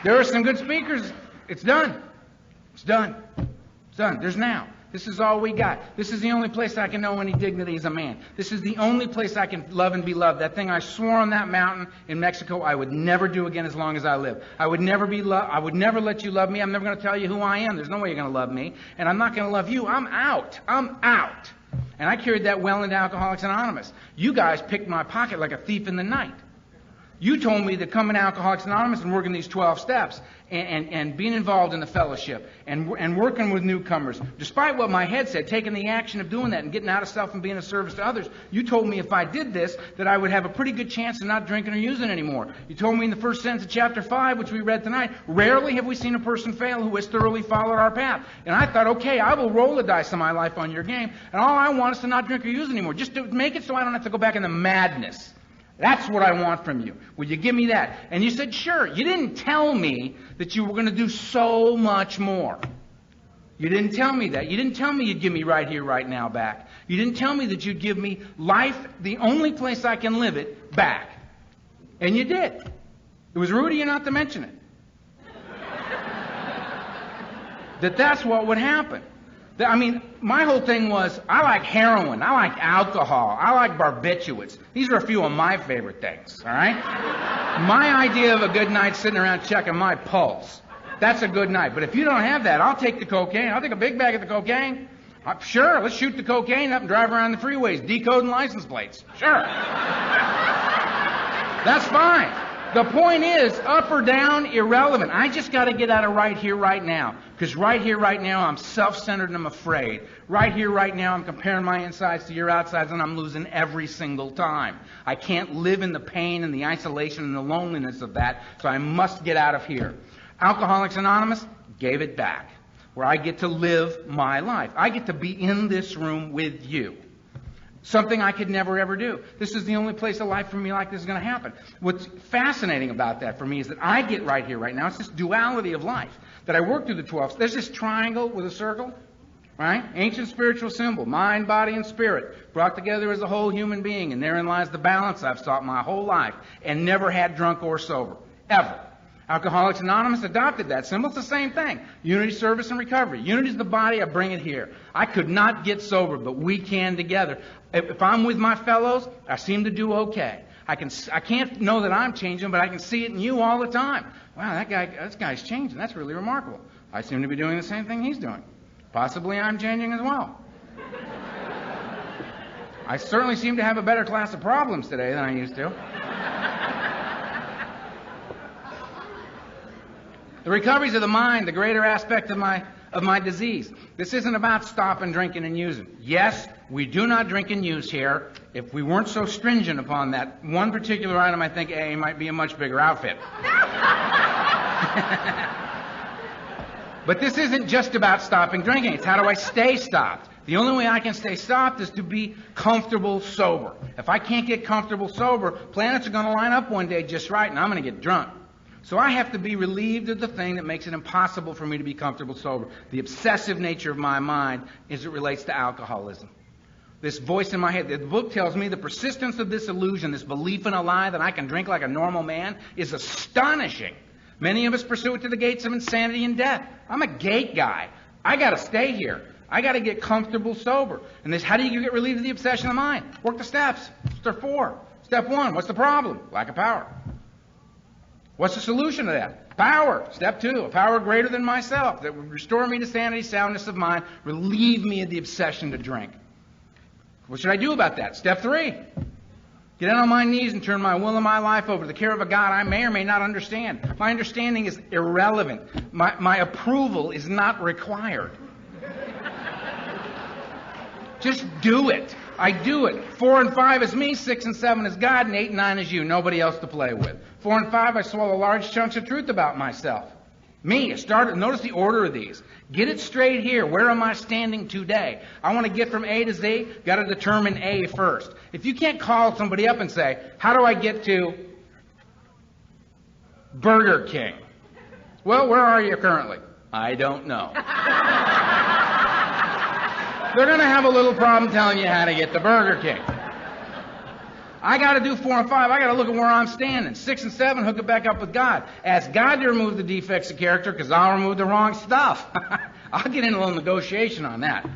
There are some good speakers. It's done. It's done. It's done. There's now. This is all we got. This is the only place I can know any dignity as a man. This is the only place I can love and be loved. That thing I swore on that mountain in Mexico I would never do again as long as I live. I would never be I would never let you love me. I'm never going to tell you who I am. There's no way you're going to love me. And I'm not going to love you. I'm out. I'm out. And I carried that well into Alcoholics Anonymous. You guys picked my pocket like a thief in the night. You told me to come in Alcoholics Anonymous and work in these 12 steps and being involved in the fellowship and working with newcomers. Despite what my head said, taking the action of doing that and getting out of self and being of service to others, you told me if I did this that I would have a pretty good chance of not drinking or using anymore. You told me in the first sentence of chapter 5, which we read tonight, rarely have we seen a person fail who has thoroughly followed our path. And I thought, okay, I will roll the dice of my life on your game, and all I want is to not drink or use anymore. Just to make it so I don't have to go back into madness. That's what I want from you. Will you give me that? And you said, sure. You didn't tell me that you were going to do so much more. You didn't tell me that. You didn't tell me you'd give me right here, right now back. You didn't tell me that you'd give me life, the only place I can live it, back. And you did. It was rude of you not to mention it. That's what would happen. I mean, my whole thing was, I like heroin, I like alcohol, I like barbiturates. These are a few of my favorite things, all right? My idea of a good night sitting around checking my pulse. That's a good night. But if you don't have that, I'll take the cocaine. I'll take a big bag of the cocaine. Sure, let's shoot the cocaine up and drive around the freeways, decoding license plates. Sure. That's fine. The point is, up or down, irrelevant. I just got to get out of right here, right now. Because right here, right now, I'm self-centered and I'm afraid. Right here, right now, I'm comparing my insides to your outsides and I'm losing every single time. I can't live in the pain and the isolation and the loneliness of that, so I must get out of here. Alcoholics Anonymous gave it back, where I get to live my life. I get to be in this room with you. Something I could never, ever do. This is the only place a life for me like this is going to happen. What's fascinating about that for me is that I get right here, right now. It's this duality of life that I work through the 12. There's this triangle with a circle, right? Ancient spiritual symbol, mind, body, and spirit, brought together as a whole human being. And therein lies the balance I've sought my whole life and never had drunk or sober, ever. Alcoholics Anonymous adopted that symbol. It's the same thing. Unity, service, and recovery. Unity is the body. I bring it here. I could not get sober, but we can together. If I'm with my fellows, I seem to do okay. I can't know that I'm changing, but I can see it in you all the time. Wow, this guy's changing. That's really remarkable. I seem to be doing the same thing he's doing. Possibly I'm changing as well. I certainly seem to have a better class of problems today than I used to. The recoveries of the mind, the greater aspect of my disease. This isn't about stopping drinking and using. Yes, we do not drink and use here. If we weren't so stringent upon that one particular item, I think AA might be a much bigger outfit. But this isn't just about stopping drinking. It's how do I stay stopped? The only way I can stay stopped is to be comfortable sober. If I can't get comfortable sober, planets are going to line up one day just right, and I'm going to get drunk. So I have to be relieved of the thing that makes it impossible for me to be comfortable sober. The obsessive nature of my mind as it relates to alcoholism. This voice in my head, the book tells me the persistence of this illusion, this belief in a lie that I can drink like a normal man, is astonishing. Many of us pursue it to the gates of insanity and death. I'm a gate guy. I got to stay here. I got to get comfortable sober. And this, how do you get relieved of the obsession of the mind? Work the steps. Step 4. Step 1, what's the problem? Lack of power. What's the solution to that? Power. Step 2, a power greater than myself that would restore me to sanity, soundness of mind, relieve me of the obsession to drink. What should I do about that? Step 3, get down on my knees and turn my will and my life over to the care of a God I may or may not understand. My understanding is irrelevant. My approval is not required. Just do it. I do it. 4 and 5 is me, 6 and 7 is God, and 8 and 9 is you. Nobody else to play with. 4 and 5, I swallow large chunks of truth about myself. Me, notice the order of these. Get it straight here. Where am I standing today? I want to get from A to Z. Got to determine A first. If you can't call somebody up and say, how do I get to Burger King? Well, where are you currently? I don't know. They're going to have a little problem telling you how to get to Burger King. I got to do 4 and 5. I got to look at where I'm standing. 6 and 7, hook it back up with God. Ask God to remove the defects of character because I'll remove the wrong stuff. I'll get into a little negotiation on that.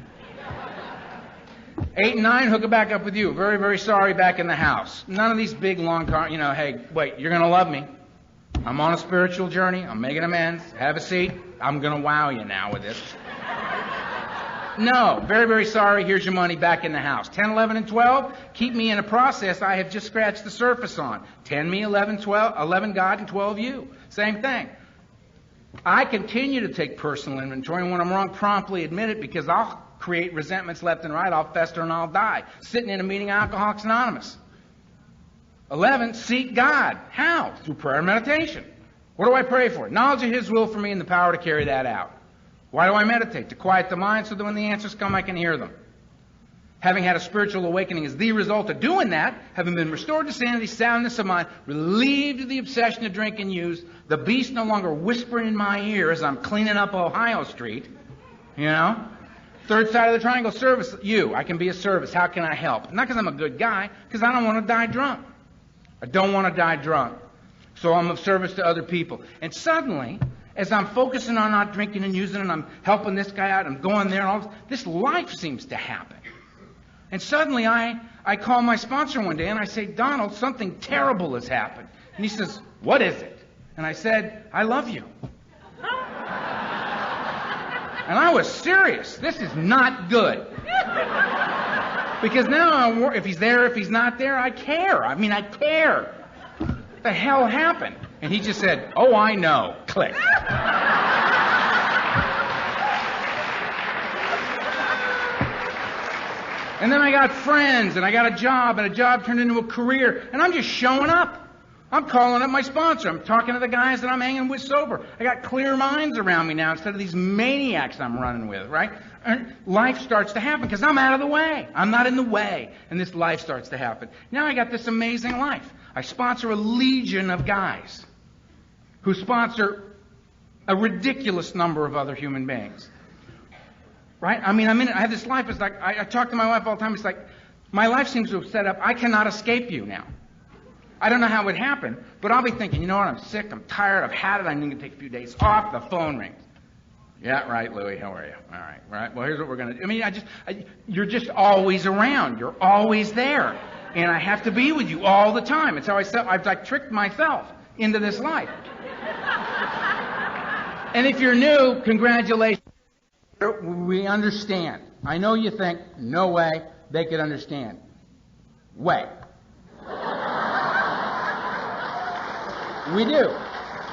8 and 9, hook it back up with you. Very, very sorry, back in the house. None of these big, long, hey, wait, you're going to love me. I'm on a spiritual journey. I'm making amends. Have a seat. I'm going to wow you now with this. No, very, very sorry. Here's your money back in the house. 10, 11, and 12, keep me in a process I have just scratched the surface on. 10 me, 11, 12, 11 God, and 12 you. Same thing. I continue to take personal inventory, and when I'm wrong, promptly admit it because I'll create resentments left and right. I'll fester and I'll die. Sitting in a meeting of Alcoholics Anonymous. 11, seek God. How? Through prayer and meditation. What do I pray for? Knowledge of His will for me and the power to carry that out. Why do I meditate? To quiet the mind so that when the answers come, I can hear them. Having had a spiritual awakening is the result of doing that, having been restored to sanity, soundness of mind, relieved of the obsession to drink and use, the beast no longer whispering in my ear as I'm cleaning up Ohio Street, Third side of the triangle, service. You, I can be a service. How can I help? Not because I'm a good guy, because I don't want to die drunk. I don't want to die drunk. So I'm of service to other people. And suddenly, as I'm focusing on not drinking and using, and I'm helping this guy out, I'm going there, and all this life seems to happen. And suddenly I call my sponsor one day, and I say, Donald, something terrible has happened. And he says, what is it? And I said, I love you. And I was serious. This is not good. Because now, if he's there, if he's not there, I care. I mean, I care. What the hell happened? And he just said, oh, I know. Click. And then I got friends, and I got a job, and a job turned into a career, and I'm just showing up. I'm calling up my sponsor. I'm talking to the guys that I'm hanging with sober. I got clear minds around me now instead of these maniacs I'm running with, right? And life starts to happen because I'm out of the way. I'm not in the way, and this life starts to happen. Now I got this amazing life. I sponsor a legion of guys who sponsor a ridiculous number of other human beings. Right? I mean, I have this life. It's like, I talk to my wife all the time. It's like, my life seems to have set up, I cannot escape you now. I don't know how it would happen, but I'll be thinking, you know what, I'm sick, I'm tired, I've had it, I need to take a few days off, the phone rings. Yeah, right, Louie, how are you? All right, well, here's what we're going to do. I mean, you're just always around. You're always there. And I have to be with you all the time. It's how I've like tricked myself into this life. And if you're new, congratulations. We understand. I know you think, no way they could understand. Way. We do.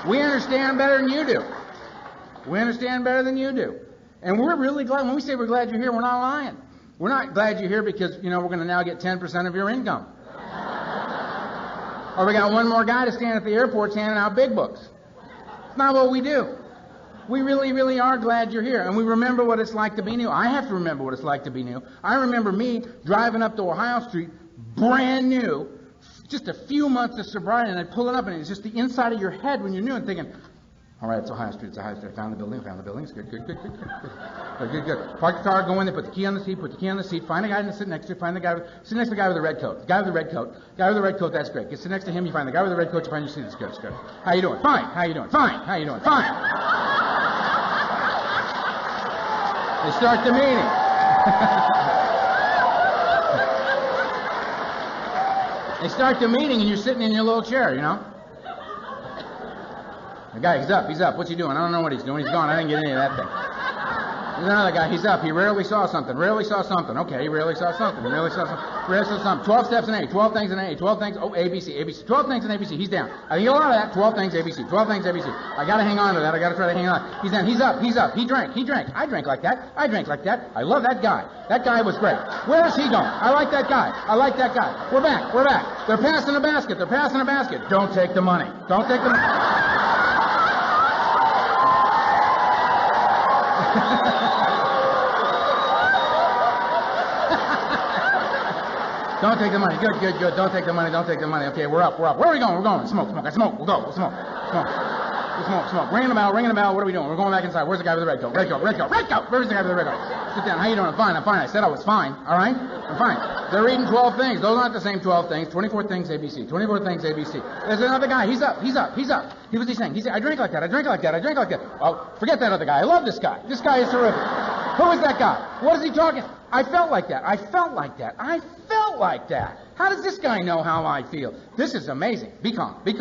We understand better than you do. We understand better than you do. And we're really glad. When we say we're glad you're here, we're not lying. We're not glad you're here because, we're going to now get 10% of your income. Or we got one more guy to stand at the airports handing out big books. not what we do. We really, really are glad you're here, and we remember what it's like to be new. I have to remember what it's like to be new. I remember me driving up to Ohio Street, brand new, just a few months of sobriety, and I'd pull it up, and it's just the inside of your head when you're new and thinking, all right, it's Ohio Street, it's Ohio Street. I found the building, It's good. Good. Park the car, go in there, put the key on the seat, find a guy to sit next to you, sit next to the guy with the red coat. Guy with the red coat, that's great. Get sit next to him, you find the guy with the red coat, you find your seat, it's good. How you doing? Fine. How you doing? Fine. How you doing? Fine. They start the meeting. They start the meeting and you're sitting in your little chair, you know? The guy, he's up. What's he doing? I don't know what he's doing. He's gone. I didn't get any of that thing. There's another guy, he's up. He rarely saw something. Okay, he rarely saw something. 12 steps in A, 12 things in A, 12 things, ABC. 12 things in ABC. He's down. I think a lot of that, 12 things ABC. I gotta hang on to that. I gotta try to hang on. He's down. He's up. He drank. I drank like that. I love that guy. That guy was great. Where is he going? I like that guy. We're back. They're passing a basket. Don't take the money. Don't take the money. Good. Don't take the money. Okay, we're up. Where are we going? We're going. Smoke. I smoke. We'll go. We'll smoke. Ringing the bell. What are we doing? We're going back inside. Where's the guy with the red coat? Red coat. Where's the guy with the red coat? Sit down. How you doing? I'm fine. I said I was fine. All right? I'm fine. They're reading 12 things. Those aren't the same 12 things. 24 things ABC. There's another guy. He's up. What's he saying? He said, I drank like that. Oh, forget that other guy. I love this guy. This guy is terrific. Who is that guy? What is he talking? I felt like that. How does this guy know how I feel? This is amazing. Be calm. This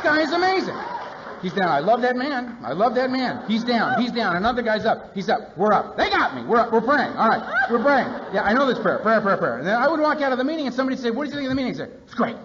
guy is amazing. He's down. I love that man. He's down. Another guy's up. He's up. We're up. They got me. We're praying. All right. We're praying. Yeah, I know this prayer. Prayer. And then I would walk out of the meeting and somebody would say, what did you think of the meeting? He'd say, it's great.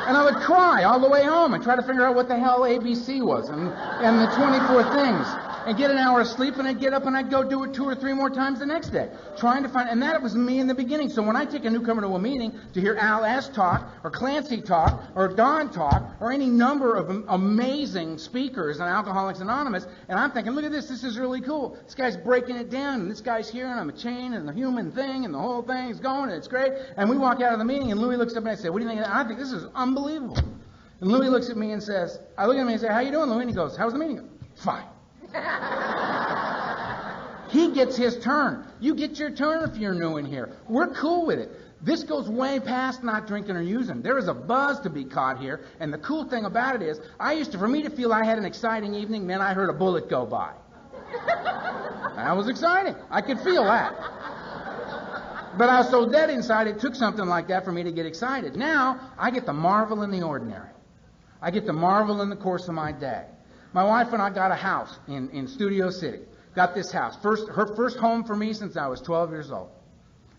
And I would cry all the way home and try to figure out what the hell ABC was and the 24 things. And get an hour of sleep, and I'd get up and I'd go do it 2 or 3 more times the next day. Trying to find, and that was me in the beginning. So when I take a newcomer to a meeting to hear Al S. talk, or Clancy talk, or Don talk, or any number of amazing speakers on Alcoholics Anonymous, and I'm thinking, look at this is really cool. This guy's breaking it down, and this guy's here, and I'm a chain, and the human thing, and the whole thing is going, and it's great. And we walk out of the meeting, and Louis looks up and I say, what do you think of that? I think this is unbelievable. And Louis looks at me and says, I look at him and I say, how you doing, Louis? And he goes, how was the meeting? Fine. He gets his turn. You get your turn if you're new in here. We're cool with it. This goes way past not drinking or using. There is a buzz to be caught here, and the cool thing about it is, for me to feel I had an exciting evening meant I heard a bullet go by. That was exciting. I could feel that. But I was so dead inside, it took something like that for me to get excited. Now, I get to marvel in the ordinary. I get to marvel in the course of my day. My wife and I got a house in Studio City. Got this house. Her first home for me since I was 12 years old.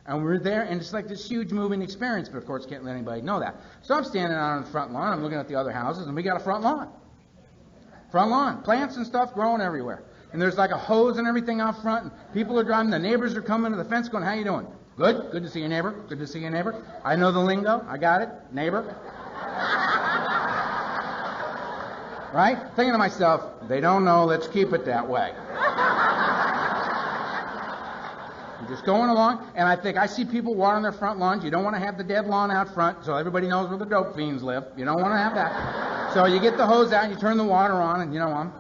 And we were there, and it's like this huge moving experience, but of course can't let anybody know that. So I'm standing out on the front lawn, I'm looking at the other houses, and we got a front lawn. Plants and stuff growing everywhere. And there's like a hose and everything out front, and people are driving, the neighbors are coming to the fence going, how you doing? Good to see you, neighbor. I know the lingo, I got it, neighbor. Right? Thinking to myself, they don't know, let's keep it that way. I'm just going along, and I see people watering their front lawns. You don't want to have the dead lawn out front, so everybody knows where the dope fiends live. You don't want to have that. So you get the hose out, you turn the water on, and I'm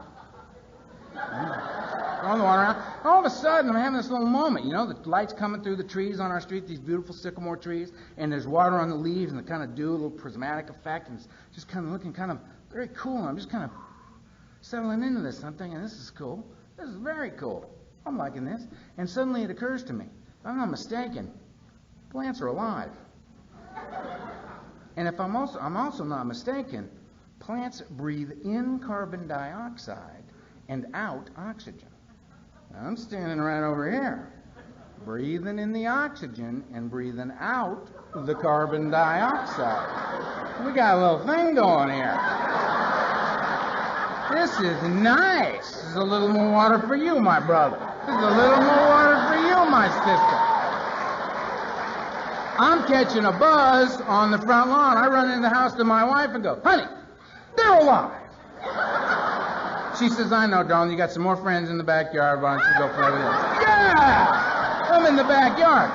throwing the water around. All of a sudden, I'm having this little moment. The light's coming through the trees on our street, these beautiful sycamore trees, and there's water on the leaves, and the kind of dew, a little prismatic effect, and it's just kind of looking kind of very cool. I'm just kind of settling into this. I'm thinking, this is cool. This is very cool. I'm liking this. And suddenly it occurs to me, if I'm not mistaken, plants are alive. And if I'm also not mistaken, plants breathe in carbon dioxide and out oxygen. Now, I'm standing right over here, breathing in the oxygen and breathing out the carbon dioxide. We got a little thing going here. This is nice. This is a little more water for you, my brother. This is a little more water for you, my sister. I'm catching a buzz on the front lawn. I run into the house to my wife and go, honey, they're alive. She says, I know, darling, you got some more friends in the backyard. Why don't you go play with them? Yeah! I'm in the backyard.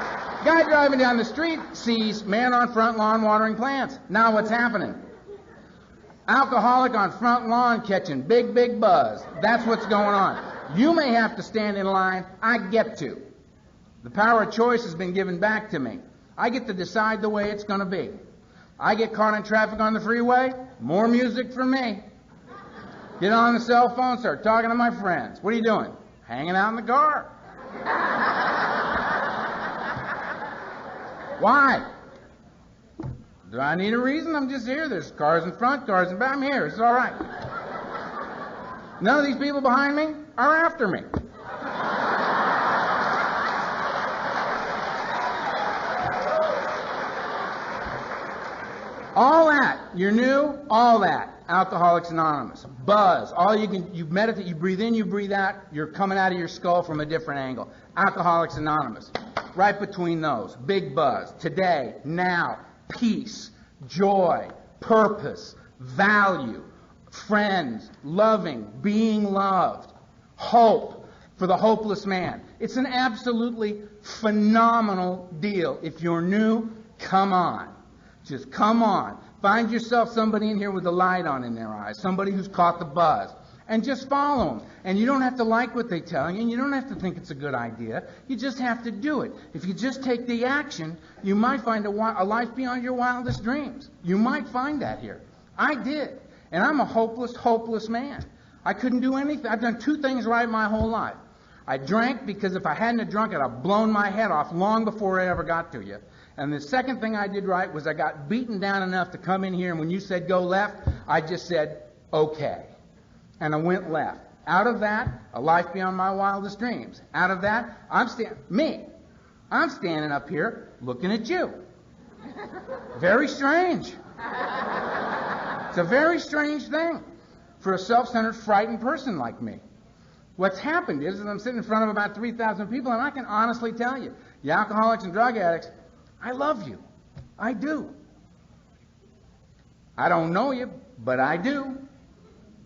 Guy driving down the street sees man on front lawn watering plants. Now what's happening? Alcoholic on front lawn catching big, big buzz. That's what's going on. You may have to stand in line. I get to. The power of choice has been given back to me. I get to decide the way it's going to be. I get caught in traffic on the freeway. More music for me. Get on the cell phone, start talking to my friends. What are you doing? Hanging out in the car. Why? Do I need a reason? I'm just here. There's cars in front, cars in back. I'm here. It's all right. None of these people behind me are after me. All that, you're new, all that. Alcoholics Anonymous. Buzz. All you meditate, you breathe in, you breathe out, you're coming out of your skull from a different angle. Alcoholics Anonymous. Right between those. Big buzz. Today, now, peace, joy, purpose, value, friends, loving, being loved, hope for the hopeless man. It's an absolutely phenomenal deal. If you're new, come on. Just come on. Find yourself somebody in here with a light on in their eyes, somebody who's caught the buzz, and just follow them. And you don't have to like what they tell you, and you don't have to think it's a good idea. You just have to do it. If you just take the action, you might find a life beyond your wildest dreams. You might find that here. I did. And I'm a hopeless, hopeless man. I couldn't do anything. I've done two things right my whole life. I drank because if I hadn't have drunk, I'd have blown my head off long before I ever got to you. And the second thing I did right was I got beaten down enough to come in here, and when you said go left, I just said, okay. And I went left. Out of that, a life beyond my wildest dreams. Out of that, I'm standing up here looking at you. Very strange. It's a very strange thing for a self-centered, frightened person like me. What's happened is that I'm sitting in front of about 3,000 people, and I can honestly tell you, the alcoholics and drug addicts, I love you. I do. I don't know you, but I do.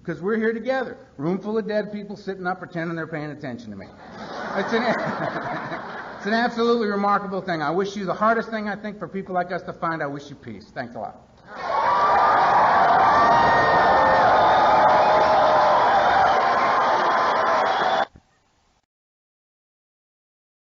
Because we're here together. Room full of dead people sitting up pretending they're paying attention to me. It's an absolutely remarkable thing. I wish you the hardest thing, I think, for people like us to find. I wish you peace. Thanks a lot.